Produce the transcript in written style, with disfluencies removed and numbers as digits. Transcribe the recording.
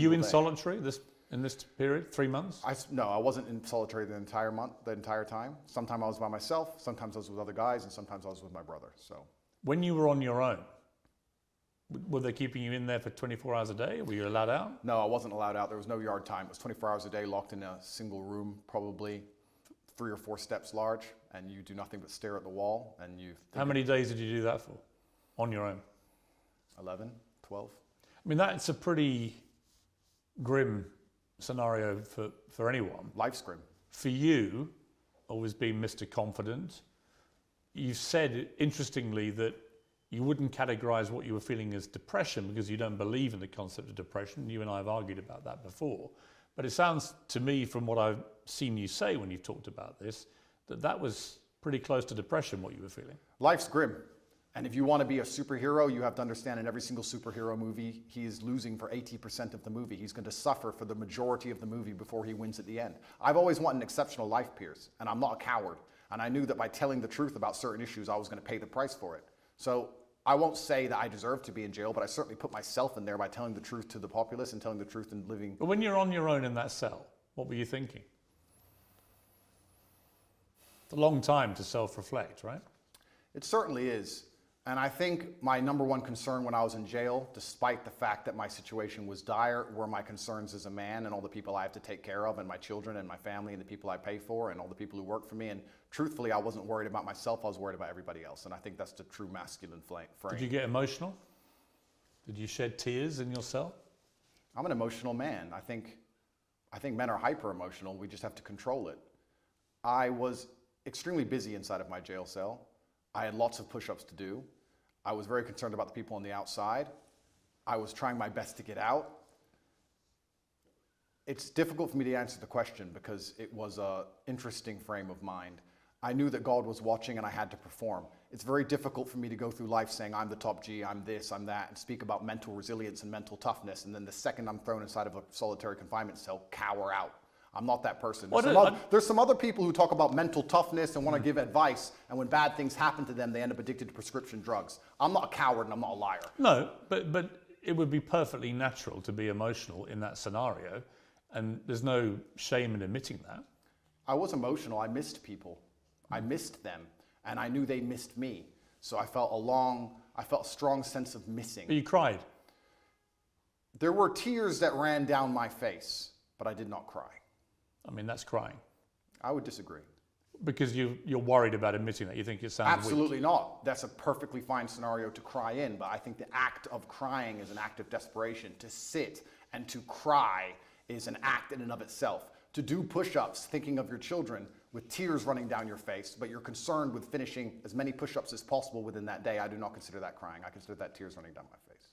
You in solitary in this period, 3 months? No, I wasn't in solitary the entire time. Sometimes I was by myself, sometimes I was with other guys, and sometimes I was with my brother. So, when you were on your own, were they keeping you in there for 24 hours a day? Were you allowed out? No, I wasn't allowed out. There was no yard time. It was 24 hours a day, locked in a single room, probably 3 or 4 steps large, and you do nothing but stare at the wall. And you. How many days did you do that for, on your own? 11, 12. I mean, that's a pretty grim scenario for anyone. Life's grim. For you, always being Mr. Confident, you've said, interestingly, that you wouldn't categorize what you were feeling as depression because you don't believe in the concept of depression. You and I have argued about that before. But it sounds to me, from what I've seen you say when you've talked about this, that was pretty close to depression, what you were feeling. Life's grim. And if you want to be a superhero, you have to understand in every single superhero movie, he is losing for 80% of the movie. He's going to suffer for the majority of the movie before he wins at the end. I've always wanted an exceptional life, Piers, and I'm not a coward. And I knew that by telling the truth about certain issues, I was going to pay the price for it. So I won't say that I deserve to be in jail, but I certainly put myself in there by telling the truth to the populace and telling the truth and living. But when you're on your own in that cell, what were you thinking? It's a long time to self-reflect, right? It certainly is. And I think my number one concern when I was in jail, despite the fact that my situation was dire, were my concerns as a man and all the people I have to take care of, and my children and my family and the people I pay for and all the people who work for me. And truthfully, I wasn't worried about myself, I was worried about everybody else. And I think that's the true masculine frame. Did you get emotional? Did you shed tears in your cell? I'm an emotional man. I think men are hyper emotional. We just have to control it. I was extremely busy inside of my jail cell. I had lots of push-ups to do. I was very concerned about the people on the outside. I was trying my best to get out. It's difficult for me to answer the question because it was an interesting frame of mind. I knew that God was watching and I had to perform. It's very difficult for me to go through life saying I'm the top G, I'm this, I'm that, and speak about mental resilience and mental toughness, and then the second I'm thrown inside of a solitary confinement cell, cower out. I'm not that person. There's some other people who talk about mental toughness and want to give advice, and when bad things happen to them, they end up addicted to prescription drugs. I'm not a coward and I'm not a liar. No, but it would be perfectly natural to be emotional in that scenario, and there's no shame in admitting that. I was emotional. I missed people. I missed them, and I knew they missed me. So I felt a strong sense of missing. But you cried. There were tears that ran down my face, but I did not cry. I mean, that's crying. I would disagree. Because you're worried about admitting that. You think it sounds Absolutely weak. not. That's a perfectly fine scenario to cry in, but I think the act of crying is an act of desperation. To sit and to cry is an act in and of itself. To do push-ups thinking of your children with tears running down your face, but you're concerned with finishing as many push-ups as possible within that day, I do not consider that crying. I consider that tears running down my face.